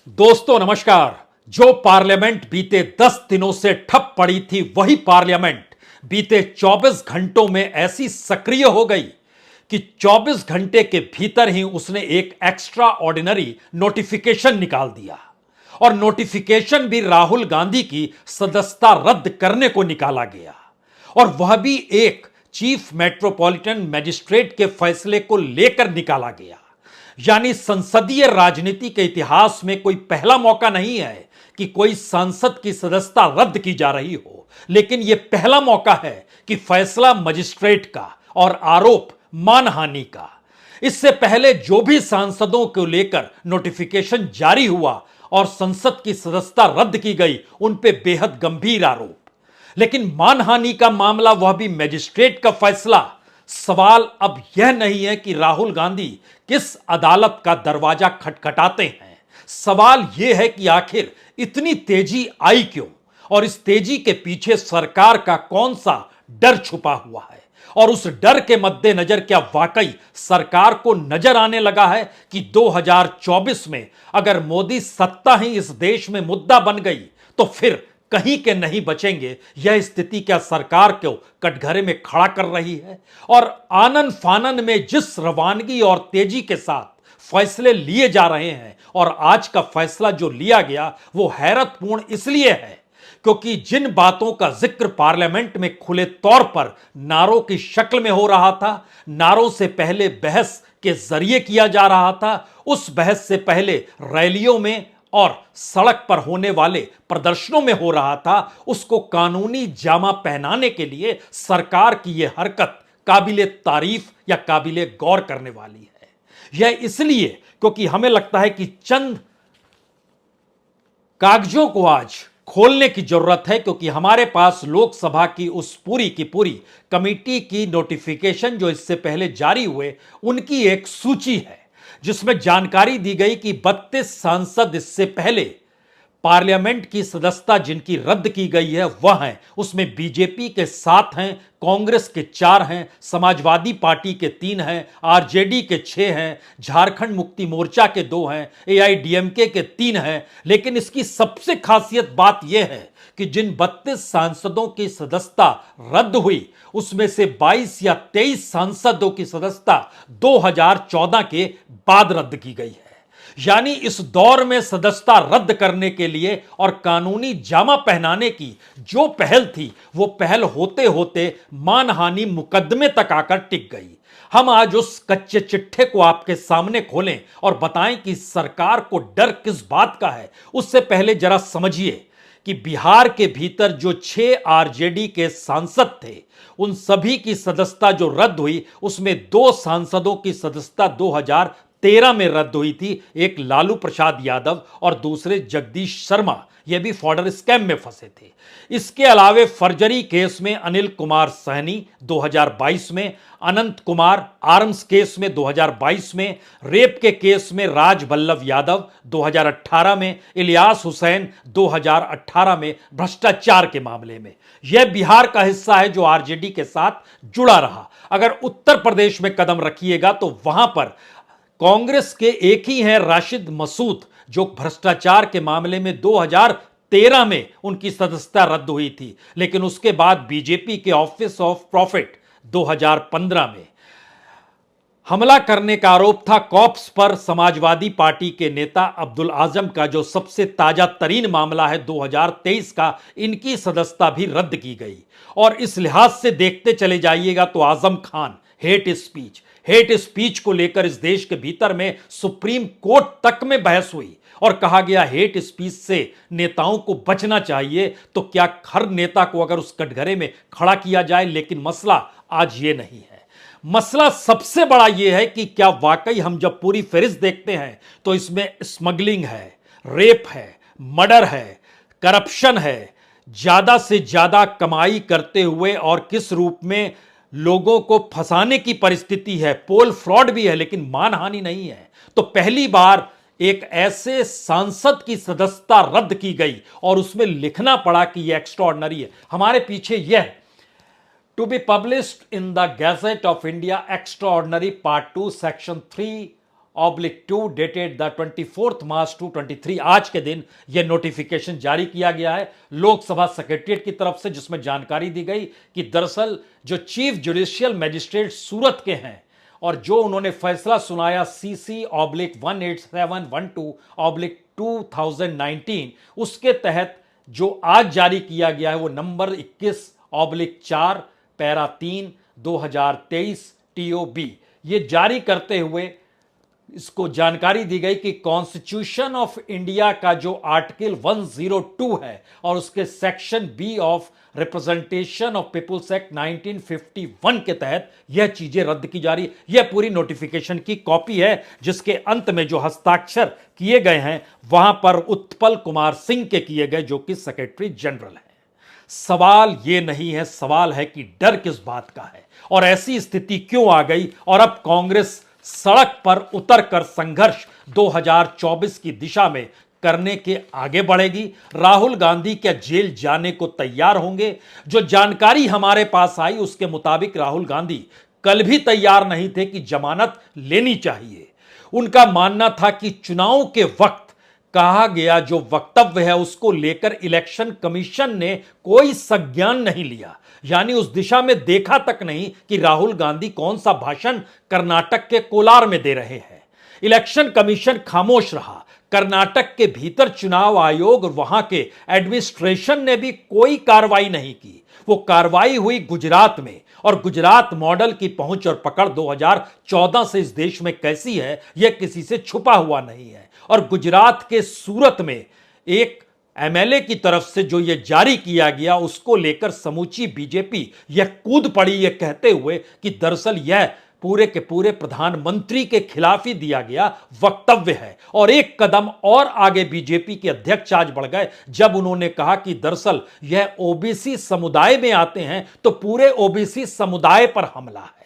दोस्तों नमस्कार। जो पार्लियामेंट बीते 10 दिनों से ठप पड़ी थी, वही पार्लियामेंट बीते 24 घंटों में ऐसी सक्रिय हो गई कि 24 घंटे के भीतर ही उसने एक एक्स्ट्रा ऑर्डिनरी नोटिफिकेशन निकाल दिया। और नोटिफिकेशन भी राहुल गांधी की सदस्यता रद्द करने को निकाला गया, और वह भी एक चीफ मेट्रोपॉलिटन मजिस्ट्रेट के फैसले को लेकर निकाला गया। यानी संसदीय राजनीति के इतिहास में कोई पहला मौका नहीं है कि कोई सांसद की सदस्यता रद्द की जा रही हो, लेकिन यह पहला मौका है कि फैसला मजिस्ट्रेट का और आरोप मानहानि का। इससे पहले जो भी सांसदों को लेकर नोटिफिकेशन जारी हुआ और संसद की सदस्यता रद्द की गई, उन पे बेहद गंभीर आरोप। लेकिन मानहानि का मामला, वह भी मजिस्ट्रेट का फैसला। सवाल अब यह नहीं है कि राहुल गांधी किस अदालत का दरवाजा खटखटाते हैं। सवाल यह है कि आखिर इतनी तेजी आई क्यों, और इस तेजी के पीछे सरकार का कौन सा डर छुपा हुआ है। और उस डर के मद्देनजर क्या वाकई सरकार को नजर आने लगा है कि 2024 में अगर मोदी सत्ता ही इस देश में मुद्दा बन गई तो फिर कहीं के नहीं बचेंगे। यह स्थिति क्या सरकार को कटघरे में खड़ा कर रही है? और आनन फानन में जिस रवानगी और तेजी के साथ फैसले लिए जा रहे हैं, और आज का फैसला जो लिया गया वो हैरतपूर्ण इसलिए है क्योंकि जिन बातों का जिक्र पार्लियामेंट में खुले तौर पर नारों की शक्ल में हो रहा था, नारों से पहले बहस के जरिए किया जा रहा था, उस बहस से पहले रैलियों में और सड़क पर होने वाले प्रदर्शनों में हो रहा था, उसको कानूनी जामा पहनाने के लिए सरकार की यह हरकत काबिले तारीफ या काबिले गौर करने वाली है। यह इसलिए क्योंकि हमें लगता है कि चंद कागजों को आज खोलने की जरूरत है, क्योंकि हमारे पास लोकसभा की उस पूरी की पूरी कमेटी की नोटिफिकेशन जो इससे पहले जारी हुए, उनकी एक सूची है जिसमें जानकारी दी गई कि 32 सांसद इससे पहले पार्लियामेंट की सदस्यता जिनकी रद्द की गई है वह हैं। उसमें बीजेपी के 7 हैं, कांग्रेस के 4 हैं, समाजवादी पार्टी के 3 हैं, आरजेडी के 6 हैं, झारखंड मुक्ति मोर्चा के 2 हैं, एआईडीएमके के 3 हैं। लेकिन इसकी सबसे खासियत बात यह है कि जिन 32 सांसदों की सदस्यता रद्द हुई, उसमें से 22 या 23 सांसदों की सदस्यता 2014 के बाद रद्द की गई है। यानी इस दौर में सदस्यता रद्द करने के लिए और कानूनी जामा पहनाने की जो पहल थी, वो पहल होते होते मानहानि मुकदमे तक आकर टिक गई। हम आज उस कच्चे चिट्ठे को आपके सामने खोलें और बताएं कि सरकार को डर किस बात का है। उससे पहले जरा समझिए कि बिहार के भीतर जो 6 आरजेडी के सांसद थे, उन सभी की सदस्यता जो रद्द हुई, उसमें 2 सांसदों की सदस्यता 2013 में रद्द हुई थी। एक लालू प्रसाद यादव और दूसरे जगदीश शर्मा, यह भी फॉर्डर स्कैम में फंसे थे। इसके अलावे फर्जरी केस में अनिल कुमार सहनी 2022 में, अनंत कुमार आर्म्स केस में 2022 में, रेप के केस में राज बल्लभ यादव 2018 में, इलियास हुसैन 2018 में, भ्रष्टाचार के मामले में। यह बिहार का हिस्सा है जो आरजेडी के साथ जुड़ा रहा। अगर उत्तर प्रदेश में कदम रखिएगा तो वहां पर कांग्रेस के एक ही हैं, राशिद मसूद, जो भ्रष्टाचार के मामले में 2013 में उनकी सदस्यता रद्द हुई थी, लेकिन उसके बाद बीजेपी के ऑफिस ऑफ प्रॉफिट 2015 में हमला करने का आरोप था कॉप्स पर समाजवादी पार्टी के नेता अब्दुल आजम का, जो सबसे ताजा तरीन मामला है 2023 का। इनकी सदस्यता भी रद्द की गई। और इस लिहाज से देखते चले जाइएगा तो आजम खान हेट स्पीच को लेकर इस देश के भीतर में सुप्रीम कोर्ट तक में बहस हुई और कहा गया हेट स्पीच से नेताओं को बचना चाहिए। तो क्या हर नेता को अगर उस कटघरे में खड़ा किया जाए? लेकिन मसला आज ये नहीं है। मसला सबसे बड़ा यह है कि क्या वाकई हम जब पूरी फहरिस्त देखते हैं तो इसमें स्मगलिंग है, रेप है, मर्डर है, करप्शन है, ज्यादा से ज्यादा कमाई करते हुए और किस रूप में लोगों को फंसाने की परिस्थिति है, पोल फ्रॉड भी है, लेकिन मानहानि नहीं है। तो पहली बार एक ऐसे सांसद की सदस्यता रद्द की गई और उसमें लिखना पड़ा कि यह एक्स्ट्राऑर्डिनरी है। हमारे पीछे यह to be published in the gazette of India extraordinary part 2 section 3 2 dated the 24 March 2023, आज के दिन यह नोटिफिकेशन जारी किया गया है लोकसभा सेक्रेटरीट की तरफ से, जिसमें जानकारी दी गई कि दरअसल जो चीफ जुडिशियल मजिस्ट्रेट सूरत के हैं और जो उन्होंने फैसला सुनाया CC/18712/2019, उसके तहत जो आज जारी किया गया है वो नंबर 21/4 पैरा 3 2023 TOB, ये जारी करते हुए इसको जानकारी दी गई कि कॉन्स्टिट्यूशन ऑफ इंडिया का जो आर्टिकल 102 है और उसके section B of representation of people's act 1951 के तहत यह चीजें रद्द की जा रही। यह पूरी नोटिफिकेशन की कॉपी है, जिसके अंत में जो हस्ताक्षर किए गए हैं वहां पर उत्पल कुमार सिंह के किए गए, जो कि सेक्रेटरी जनरल है। सवाल यह नहीं है, सवाल है कि डर किस बात का है और ऐसी स्थिति क्यों आ गई और अब कांग्रेस सड़क पर उतरकर संघर्ष 2024 की दिशा में करने के आगे बढ़ेगी। राहुल गांधी क्या जेल जाने को तैयार होंगे? जो जानकारी हमारे पास आई उसके मुताबिक राहुल गांधी कल भी तैयार नहीं थे कि जमानत लेनी चाहिए। उनका मानना था कि चुनाव के वक्त कहा गया जो वक्तव्य है उसको लेकर इलेक्शन कमीशन ने कोई संज्ञान नहीं लिया, यानी उस दिशा में देखा तक नहीं कि राहुल गांधी कौन सा भाषण कर्नाटक के कोलार में दे रहे हैं। इलेक्शन कमीशन खामोश रहा। कर्नाटक के भीतर चुनाव आयोग और वहां के एडमिनिस्ट्रेशन ने भी कोई कार्रवाई नहीं की। वो कार्रवाई हुई गुजरात में, और गुजरात मॉडल की पहुंच और पकड़ 2014 से इस देश में कैसी है यह किसी से छुपा हुआ नहीं है। और गुजरात के सूरत में एक MLA की तरफ से जो यह जारी किया गया उसको लेकर समूची बीजेपी यह कूद पड़ी, यह कहते हुए कि दरअसल यह पूरे के पूरे प्रधानमंत्री के खिलाफ ही दिया गया वक्तव्य है। और एक कदम और आगे बीजेपी के अध्यक्ष आज बढ़ गए जब उन्होंने कहा कि दरअसल यह OBC समुदाय में आते हैं तो पूरे OBC समुदाय पर हमला है।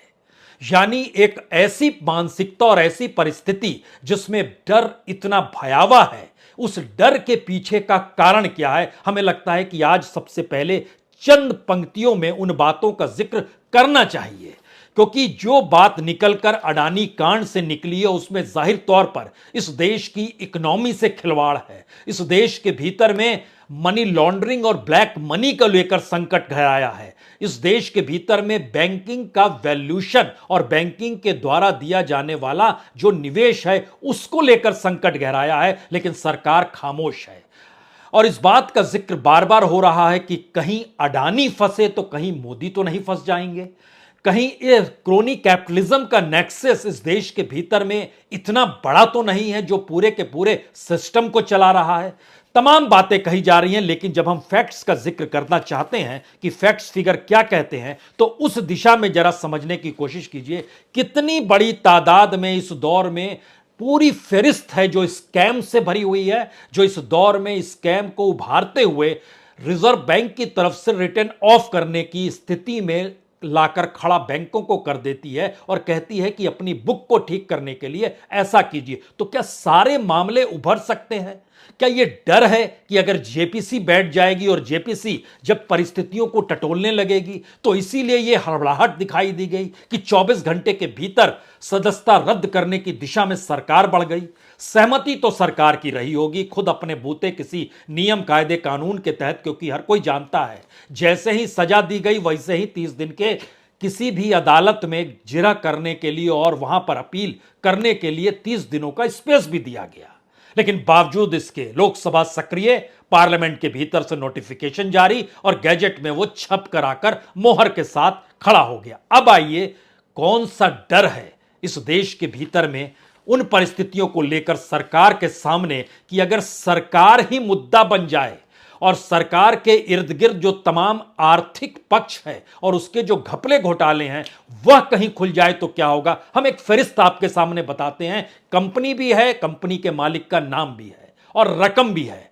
यानी एक ऐसी मानसिकता और ऐसी परिस्थिति जिसमें डर इतना भयावह है, उस डर के पीछे का कारण क्या है? हमें लगता है कि आज सबसे पहले चंद पंक्तियों में उन बातों का जिक्र करना चाहिए, क्योंकि जो बात निकलकर अडानी कांड से निकली है उसमें जाहिर तौर पर इस देश की इकोनॉमी से खिलवाड़ है। इस देश के भीतर में मनी लॉन्ड्रिंग और ब्लैक मनी को लेकर संकट गहराया है। इस देश के भीतर में बैंकिंग का वैल्यूशन और बैंकिंग के द्वारा दिया जाने वाला जो निवेश है उसको लेकर संकट गहराया है, लेकिन सरकार खामोश है। और इस बात का जिक्र बार बार हो रहा है कि कहीं अडानी फंसे तो कहीं मोदी तो नहीं फंस जाएंगे, कहीं ये क्रोनी कैपिटलिज्म का नेक्सस इस देश के भीतर में इतना बड़ा तो नहीं है जो पूरे के पूरे सिस्टम को चला रहा है। तमाम बातें कही जा रही हैं, लेकिन जब हम फैक्ट्स का जिक्र करना चाहते हैं कि फैक्ट्स फिगर क्या कहते हैं तो उस दिशा में जरा समझने की कोशिश कीजिए कितनी बड़ी तादाद में इस दौर में पूरी फेरिस्त है जो स्कैम से भरी हुई है, जो इस दौर में स्कैम को उभारते हुए रिजर्व बैंक की तरफ से रिटर्न ऑफ करने की स्थिति में लाकर खड़ा बैंकों को कर देती है और कहती है कि अपनी बुक को ठीक करने के लिए ऐसा कीजिए। तो क्या सारे मामले उभर सकते हैं? क्या यह डर है कि अगर जेपीसी बैठ जाएगी और जेपीसी जब परिस्थितियों को टटोलने लगेगी तो इसीलिए यह हड़बड़ाहट दिखाई दी गई कि 24 घंटे के भीतर सदस्यता रद्द करने की दिशा में सरकार बढ़ गई? सहमति तो सरकार की रही होगी खुद अपने बूते किसी नियम कायदे कानून के तहत, क्योंकि हर कोई जानता है जैसे ही सजा दी गई वैसे ही 30 दिन के किसी भी अदालत में जिरह करने के लिए और वहां पर अपील करने के लिए 30 दिनों का स्पेस भी दिया गया। लेकिन बावजूद इसके लोकसभा सक्रिय, पार्लियामेंट के भीतर से नोटिफिकेशन जारी और गैजेट में वो छप कर आकर मोहर के साथ खड़ा हो गया। अब आइए कौन सा डर है इस देश के भीतर में उन परिस्थितियों को लेकर सरकार के सामने कि अगर सरकार ही मुद्दा बन जाए और सरकार के इर्द गिर्द जो तमाम आर्थिक पक्ष है और उसके जो घपले घोटाले हैं वह कहीं खुल जाए तो क्या होगा। हम एक फहरिस्त आपके सामने बताते हैं। कंपनी भी है, कंपनी के मालिक का नाम भी है और रकम भी है।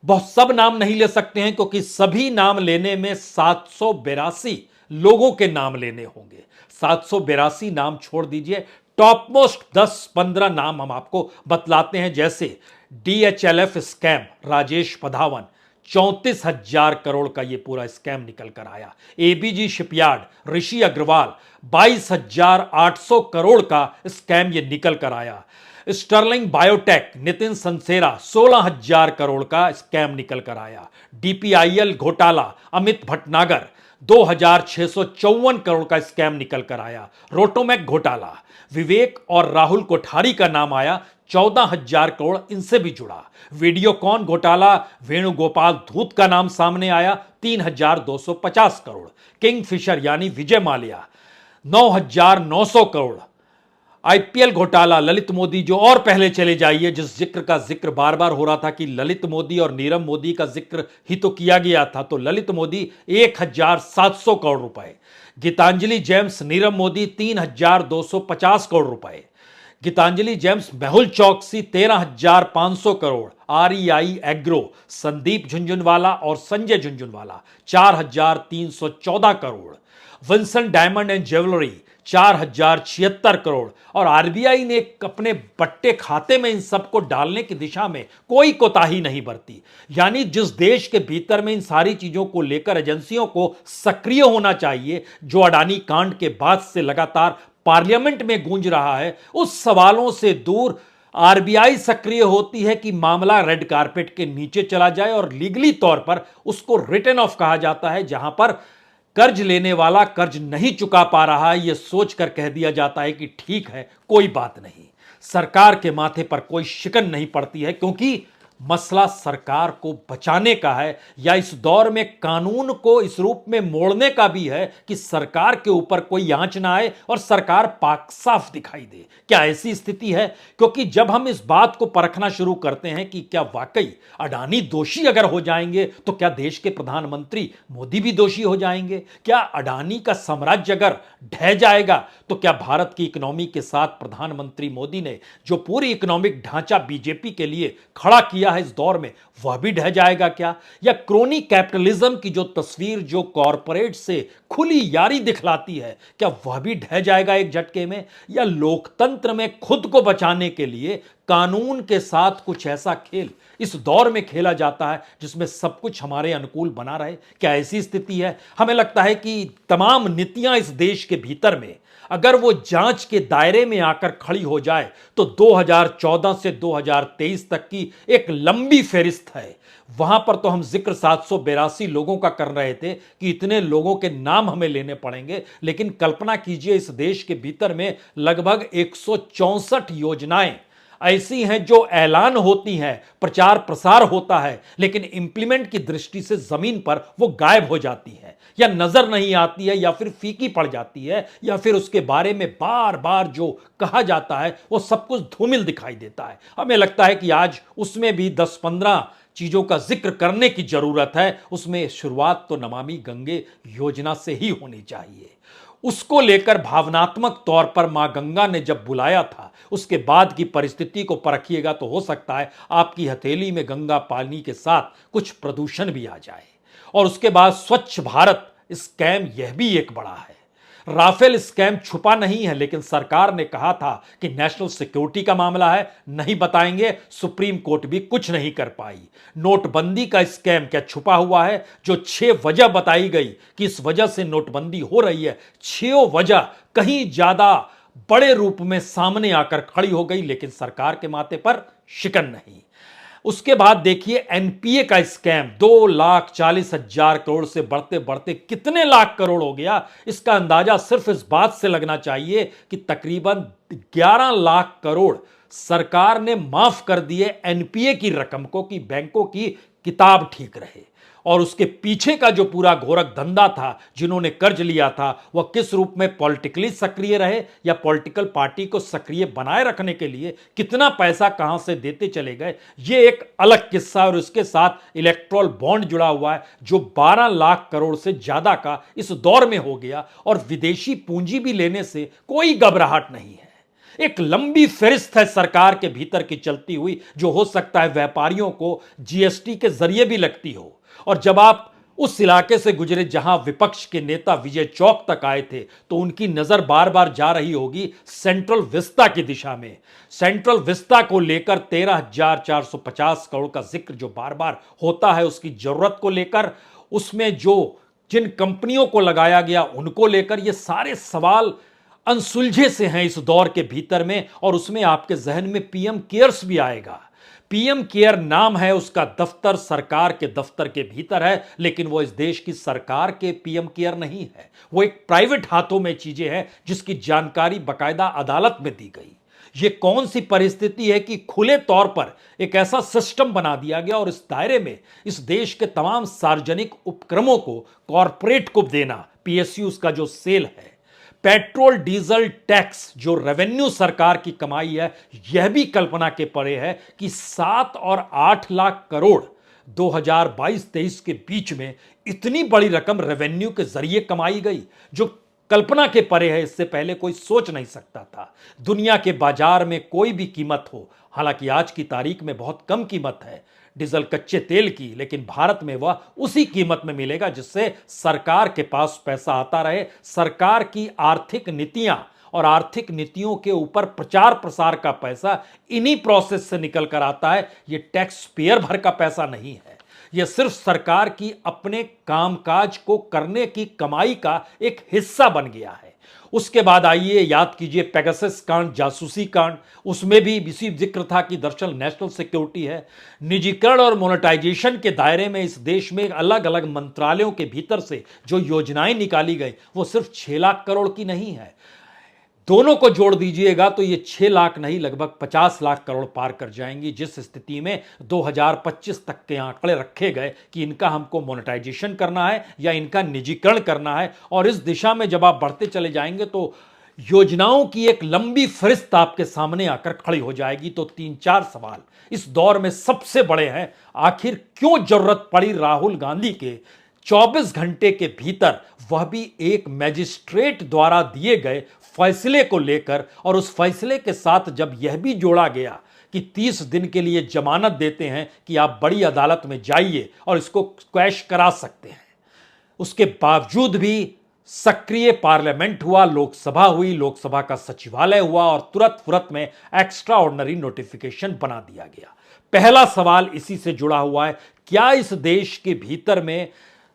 बहुत सब नाम नहीं ले सकते हैं क्योंकि सभी नाम लेने में 782 लोगों के नाम लेने होंगे। 782 नाम छोड़ दीजिए, टॉप मोस्ट 10-15 नाम हम आपको बतलाते हैं। जैसे DHLF स्कैम, राजेश पधावन, 34,000 करोड़ का यह पूरा स्कैम निकल कर आया। ABG शिपयार्ड, ऋषि अग्रवाल, 22,800 करोड़ का स्कैम यह निकल कर आया। स्टर्लिंग बायोटेक नितिन संसेरा 16,000 करोड़ का स्कैम निकल कर आया। डीपीआईएल घोटाला अमित भटनागर 2,654 करोड़ का स्कैम निकल कर आया। रोटोमैक घोटाला विवेक और राहुल कोठारी का नाम आया, 14,000 करोड़ इनसे भी जुड़ा। वीडियोकॉन घोटाला वेणुगोपाल धूत का नाम सामने आया, 3,250 करोड़। किंगफिशर यानी विजय माल्या 9,900 करोड़। आईपीएल घोटाला ललित मोदी, जो और पहले चले जाइए, जिस जिक्र का जिक्र बार बार हो रहा था कि ललित मोदी और नीरव मोदी का जिक्र ही तो किया गया था, तो ललित मोदी 1,700 करोड़ रुपए। गीतांजलि जेम्स नीरव मोदी 3,250 करोड़ रुपए। Gitanjali gems Mehul Choksi 13,500 crore. REI agro Sandeep Jhunjhunwala और Sanjay Jhunjhunwala 4,314 crore. Winsome diamond and jewellery 4,076 crore. और आरबीआई ने अपने बट्टे खाते में इन सबको डालने की दिशा में कोई कोताही नहीं बरती। यानी जिस देश के भीतर में इन सारी चीजों को लेकर एजेंसियों को सक्रिय होना चाहिए, जो अडानी कांड के बाद से लगातार पार्लियामेंट में गूंज रहा है, उस सवालों से दूर आरबीआई सक्रिय होती है कि मामला रेड कारपेट के नीचे चला जाए और लीगली तौर पर उसको रिटन ऑफ कहा जाता है, जहां पर कर्ज लेने वाला कर्ज नहीं चुका पा रहा है, यह सोचकर कह दिया जाता है कि ठीक है, कोई बात नहीं। सरकार के माथे पर कोई शिकन नहीं पड़ती है, क्योंकि मसला सरकार को बचाने का है, या इस दौर में कानून को इस रूप में मोड़ने का भी है कि सरकार के ऊपर कोई आंच ना आए और सरकार पाक साफ दिखाई दे। क्या ऐसी स्थिति है? क्योंकि जब हम इस बात को परखना शुरू करते हैं कि क्या वाकई अडानी दोषी अगर हो जाएंगे, तो क्या देश के प्रधानमंत्री मोदी भी दोषी हो जाएंगे? क्या अडानी का साम्राज्य अगर ढह जाएगा, तो क्या भारत की इकोनॉमी के साथ प्रधानमंत्री मोदी ने जो पूरी इकोनॉमिक ढांचा बीजेपी के लिए खड़ा किया है इस दौर में, वह भी ढह जाएगा क्या? या क्रोनी कैपिटलिज्म की जो तस्वीर जो कॉरपोरेट से खुली यारी दिखलाती है, क्या वह भी ढह जाएगा एक झटके में? या लोकतंत्र में खुद को बचाने के लिए कानून के साथ कुछ ऐसा खेल इस दौर में खेला जाता है जिसमें सब कुछ हमारे अनुकूल बना रहे? क्या ऐसी स्थिति है? हमें लगता है कि तमाम नीतियां इस देश के भीतर में अगर वो जांच के दायरे में आकर खड़ी हो जाए, तो 2014 से 2023 तक की एक लंबी फेरिस्त है। वहां पर तो हम जिक्र 782 लोगों का कर रहे थे कि इतने लोगों के नाम हमें लेने पड़ेंगे, लेकिन कल्पना कीजिए इस देश के भीतर में लगभग 164 योजनाएं ऐसी हैं जो ऐलान होती हैं, प्रचार प्रसार होता है, लेकिन इंप्लीमेंट की दृष्टि से जमीन पर वो गायब हो जाती है, या नजर नहीं आती है, या फिर फीकी पड़ जाती है, या फिर उसके बारे में बार बार जो कहा जाता है वो सब कुछ धूमिल दिखाई देता है। हमें लगता है कि आज उसमें भी 10-15 चीजों का जिक्र करने की जरूरत है। उसमें शुरुआत तो नमामि गंगे योजना से ही होनी चाहिए। उसको लेकर भावनात्मक तौर पर मां गंगा ने जब बुलाया था, उसके बाद की परिस्थिति को परखिएगा तो हो सकता है आपकी हथेली में गंगा पानी के साथ कुछ प्रदूषण भी आ जाए। और उसके बाद स्वच्छ भारत स्कैम, यह भी एक बड़ा है। राफेल स्कैम छुपा नहीं है, लेकिन सरकार ने कहा था कि नेशनल सिक्योरिटी का मामला है, नहीं बताएंगे। सुप्रीम कोर्ट भी कुछ नहीं कर पाई। नोटबंदी का स्कैम क्या छुपा हुआ है? जो 6 वजह बताई गई कि इस वजह से नोटबंदी हो रही है, 6 वजह कहीं ज्यादा बड़े रूप में सामने आकर खड़ी हो गई, लेकिन सरकार के माथे पर शिकन नहीं। उसके बाद देखिए एनपीए का स्कैम 2,40,000 करोड़ से बढ़ते बढ़ते कितने लाख करोड़ हो गया, इसका अंदाजा सिर्फ इस बात से लगना चाहिए कि तकरीबन 11 लाख करोड़ सरकार ने माफ कर दिए एनपीए की रकम को, कि बैंकों की किताब ठीक रहे। और उसके पीछे का जो पूरा घोरक धंधा था, जिन्होंने कर्ज लिया था, वह किस रूप में पॉलिटिकली सक्रिय रहे या पॉलिटिकल पार्टी को सक्रिय बनाए रखने के लिए कितना पैसा कहां से देते चले गए, यह एक अलग किस्सा। और इसके साथ इलेक्ट्रल बॉन्ड जुड़ा हुआ है, जो 12 लाख करोड़ से ज्यादा का इस दौर में हो गया, और विदेशी पूंजी भी लेने से कोई घबराहट नहीं है। एक लंबी फहरिस्त है सरकार के भीतर की चलती हुई, जो हो सकता है व्यापारियों को जीएसटी के जरिए भी लगती हो। और जब आप उस इलाके से गुजरे जहां विपक्ष के नेता विजय चौक तक आए थे, तो उनकी नजर बार बार जा रही होगी सेंट्रल विस्ता की दिशा में। सेंट्रल विस्ता को लेकर 13,450 करोड़ का जिक्र जो बार बार होता है, उसकी जरूरत को लेकर, उसमें जो जिन कंपनियों को लगाया गया उनको लेकर, ये सारे सवाल अनसुलझे से हैं इस दौर के भीतर में, और उसमें आपके जहन में पीएम केयर्स भी आएगा। पीएम केयर नाम है उसका, दफ्तर सरकार के दफ्तर के भीतर है, लेकिन वो इस देश की सरकार के पीएम केयर नहीं है। वो एक प्राइवेट हाथों में चीजें हैं जिसकी जानकारी बकायदा अदालत में दी गई। ये कौन सी परिस्थिति है कि खुले तौर पर एक ऐसा सिस्टम बना दिया गया और इस दायरे में इस देश के तमाम सार्वजनिक उपक्रमों को कॉरपोरेट को देना, पीएसयूज का जो सेल है, पेट्रोल डीजल टैक्स जो रेवेन्यू सरकार की कमाई है, यह भी कल्पना के परे है कि 7 और 8 लाख करोड़ 2022-23 के बीच में इतनी बड़ी रकम रेवेन्यू के जरिए कमाई गई, जो कल्पना के परे है। इससे पहले कोई सोच नहीं सकता था। दुनिया के बाजार में कोई भी कीमत हो, हालांकि आज की तारीख में बहुत कम कीमत है डीजल कच्चे तेल की, लेकिन भारत में वह उसी कीमत में मिलेगा जिससे सरकार के पास पैसा आता रहे। सरकार की आर्थिक नीतियां और आर्थिक नीतियों के ऊपर प्रचार प्रसार का पैसा इन्हीं प्रोसेस से निकल कर आता है। यह टैक्स पेयर भर का पैसा नहीं है, यह सिर्फ सरकार की अपने कामकाज को करने की कमाई का एक हिस्सा बन गया है। उसके बाद आइए याद कीजिए पेगासस कांड, जासूसी कांड, उसमें भी इसी जिक्र था कि दरअसल नेशनल सिक्योरिटी है। निजीकरण और मोनेटाइजेशन के दायरे में इस देश में अलग अलग मंत्रालयों के भीतर से जो योजनाएं निकाली गई वो सिर्फ 6 लाख करोड़ की नहीं है। दोनों को जोड़ दीजिएगा तो ये 6 लाख नहीं, लगभग 50 लाख करोड़ पार कर जाएंगी, जिस स्थिति में 2025 तक के आंकड़े रखे गए कि इनका हमको मोनेटाइजेशन करना है या इनका निजीकरण करना है। और इस दिशा में जब आप बढ़ते चले जाएंगे तो योजनाओं की एक लंबी फहरिस्त आपके सामने आकर खड़ी हो जाएगी। तो 3-4 सवाल इस दौर में सबसे बड़े हैं। आखिर क्यों जरूरत पड़ी राहुल गांधी के 24 घंटे के भीतर, वह भी एक मैजिस्ट्रेट द्वारा दिए गए फैसले को लेकर, और उस फैसले के साथ जब यह भी जोड़ा गया कि 30 दिन के लिए जमानत देते हैं कि आप बड़ी अदालत में जाइए और इसको क्वैश करा सकते हैं। उसके बावजूद भी सक्रिय पार्लियामेंट हुआ, लोकसभा हुई, लोकसभा का सचिवालय हुआ और तुरंत फुरत में एक्स्ट्रा ऑर्डिनरी नोटिफिकेशन बना दिया गया। पहला सवाल इसी से जुड़ा हुआ है, क्या इस देश के भीतर में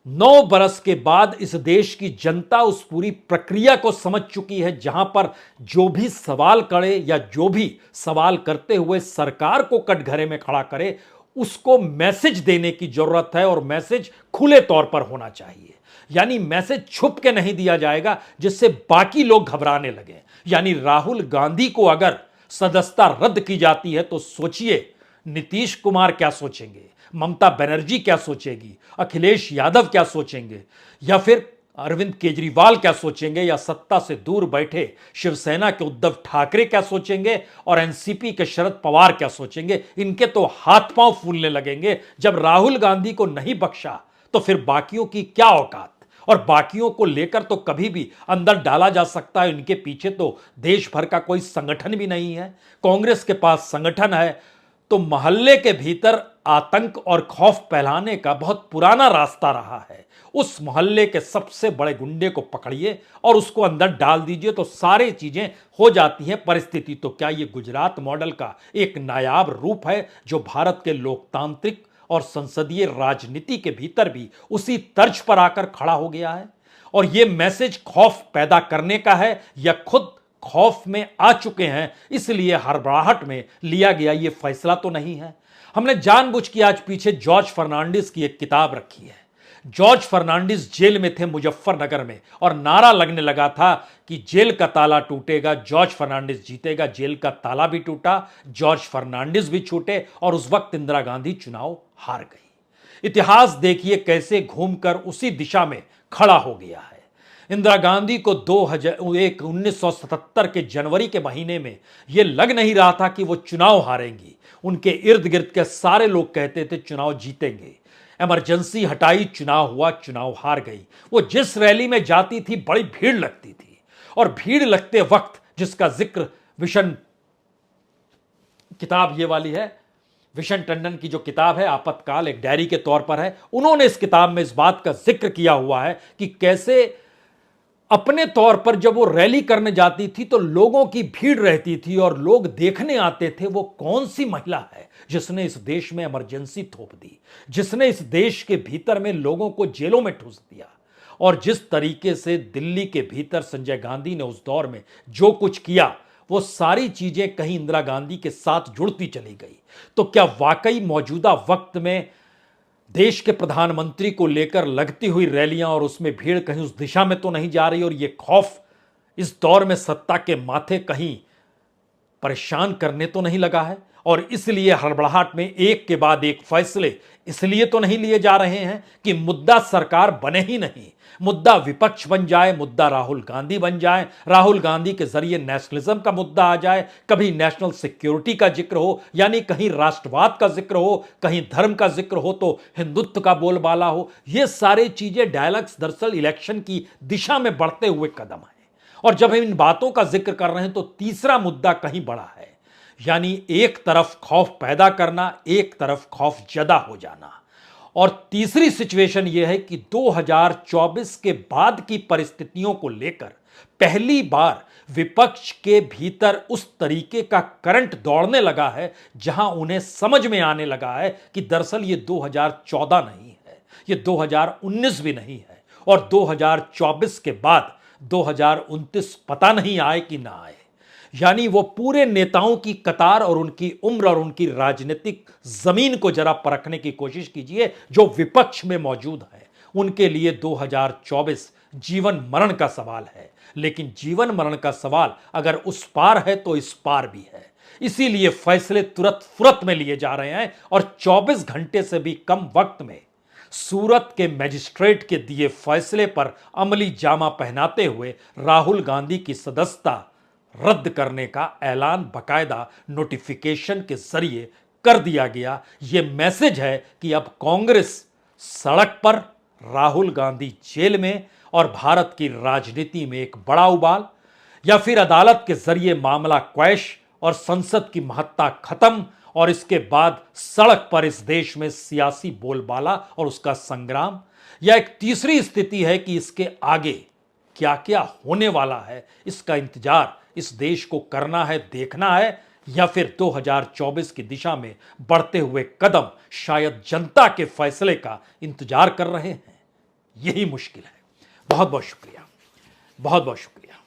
9 बरस के बाद इस देश की जनता उस पूरी प्रक्रिया को समझ चुकी है जहां पर जो भी सवाल करे या जो भी सवाल करते हुए सरकार को कटघरे में खड़ा करे, उसको मैसेज देने की जरूरत है और मैसेज खुले तौर पर होना चाहिए। यानी मैसेज छुप के नहीं दिया जाएगा जिससे बाकी लोग घबराने लगे। यानी राहुल गांधी को अगर सदस्यता रद्द की जाती है तो सोचिए नीतीश कुमार क्या सोचेंगे, ममता बनर्जी क्या सोचेगी, अखिलेश यादव क्या सोचेंगे, या फिर अरविंद केजरीवाल क्या सोचेंगे, या सत्ता से दूर बैठे शिवसेना के उद्धव ठाकरे क्या सोचेंगे और एनसीपी के शरद पवार क्या सोचेंगे। इनके तो हाथ पांव फूलने लगेंगे। जब राहुल गांधी को नहीं बख्शा तो फिर बाकियों की क्या औकात। और बाकियों को लेकर तो कभी भी अंदर डाला जा सकता है, इनके पीछे तो देश भर का कोई संगठन भी नहीं है। कांग्रेस के पास संगठन है तो मोहल्ले के भीतर आतंक और खौफ फैलाने का बहुत पुराना रास्ता रहा है। उस मोहल्ले के सबसे बड़े गुंडे को पकड़िए और उसको अंदर डाल दीजिए तो सारी चीजें हो जाती हैं। परिस्थिति तो क्या ये गुजरात मॉडल का एक नायाब रूप है जो भारत के लोकतांत्रिक और संसदीय राजनीति के भीतर भी उसी तर्ज पर आकर खड़ा हो गया है। और यह मैसेज खौफ पैदा करने का है या खुद खौफ में आ चुके हैं इसलिए हड़बड़ाहट में लिया गया यह फैसला तो नहीं है। हमने जानबूझ के आज पीछे जॉर्ज फर्नांडिस की एक किताब रखी है। जॉर्ज फर्नांडिस जेल में थे मुजफ्फरनगर में और नारा लगने लगा था कि जेल का ताला टूटेगा, जॉर्ज फर्नांडिस जीतेगा। जेल का ताला भी टूटा, जॉर्ज फर्नांडिस भी छूटे और उस वक्त इंदिरा गांधी चुनाव हार गई। इतिहास देखिए कैसे घूमकर उसी दिशा में खड़ा हो गया है। इंदिरा गांधी को 1977 के जनवरी के महीने में यह लग नहीं रहा था कि वो चुनाव हारेंगी। उनके इर्द गिर्द के सारे लोग कहते थे चुनाव जीतेंगे। इमरजेंसी हटाई, चुनाव हुआ, चुनाव हार गई। वो जिस रैली में जाती थी बड़ी भीड़ लगती थी और भीड़ लगते वक्त जिसका जिक्र विशन किताब ये वाली है, विशन टंडन की जो किताब है आपातकाल, एक डायरी के तौर पर है। उन्होंने इस किताब में इस बात का जिक्र किया हुआ है कि कैसे अपने तौर पर जब वो रैली करने जाती थी तो लोगों की भीड़ रहती थी और लोग देखने आते थे वो कौन सी महिला है जिसने इस देश में इमरजेंसी थोप दी, जिसने इस देश के भीतर में लोगों को जेलों में ठूस दिया। और जिस तरीके से दिल्ली के भीतर संजय गांधी ने उस दौर में जो कुछ किया, वो सारी चीजें कहीं इंदिरा गांधी के साथ जुड़ती चली गई। तो क्या वाकई मौजूदा वक्त में देश के प्रधानमंत्री को लेकर लगती हुई रैलियां और उसमें भीड़ कहीं उस दिशा में तो नहीं जा रही, और ये खौफ इस दौर में सत्ता के माथे कहीं परेशान करने तो नहीं लगा है? और इसलिए हड़बड़ाहट में एक के बाद एक फैसले इसलिए तो नहीं लिए जा रहे हैं कि मुद्दा सरकार बने ही नहीं, मुद्दा विपक्ष बन जाए, मुद्दा राहुल गांधी बन जाए, राहुल गांधी के जरिए नेशनलिज्म का मुद्दा आ जाए, कभी नेशनल सिक्योरिटी का जिक्र हो, यानी कहीं राष्ट्रवाद का जिक्र हो, कहीं धर्म का जिक्र हो तो हिंदुत्व का बोलबाला हो। ये सारे चीजें डायलॉग्स दरअसल इलेक्शन की दिशा में बढ़ते हुए कदम है। और जब हम इन बातों का जिक्र कर रहे हैं तो तीसरा मुद्दा कहीं बड़ा है, यानी एक तरफ खौफ पैदा करना, एक तरफ खौफ जदा हो जाना। और तीसरी सिचुएशन यह है कि 2024 के बाद की परिस्थितियों को लेकर पहली बार विपक्ष के भीतर उस तरीके का करंट दौड़ने लगा है जहां उन्हें समझ में आने लगा है कि दरअसल ये 2014 नहीं है, ये 2019 भी नहीं है, और 2024 के बाद 2029 पता नहीं आए कि ना आए। यानी वो पूरे नेताओं की कतार और उनकी उम्र और उनकी राजनीतिक जमीन को जरा परखने की कोशिश कीजिए जो विपक्ष में मौजूद है। उनके लिए 2024 जीवन मरण का सवाल है, लेकिन जीवन मरण का सवाल अगर उस पार है तो इस पार भी है। इसीलिए फैसले तुरंत फुरत में लिए जा रहे हैं और 24 घंटे से भी कम वक्त में सूरत के मजिस्ट्रेट के दिए फैसले पर अमली जामा पहनाते हुए राहुल गांधी की सदस्यता रद्द करने का ऐलान बाकायदा नोटिफिकेशन के जरिए कर दिया गया। यह मैसेज है कि अब कांग्रेस सड़क पर, राहुल गांधी जेल में, और भारत की राजनीति में एक बड़ा उबाल, या फिर अदालत के जरिए मामला क्वैश और संसद की महत्ता खत्म, और इसके बाद सड़क पर इस देश में सियासी बोलबाला और उसका संग्राम, या एक तीसरी स्थिति है कि इसके आगे क्या क्या होने वाला है, इसका इंतजार इस देश को करना है, देखना है, या फिर 2024 की दिशा में बढ़ते हुए कदम शायद जनता के फैसले का इंतजार कर रहे हैं। यही मुश्किल है। बहुत बहुत शुक्रिया, बहुत बहुत शुक्रिया।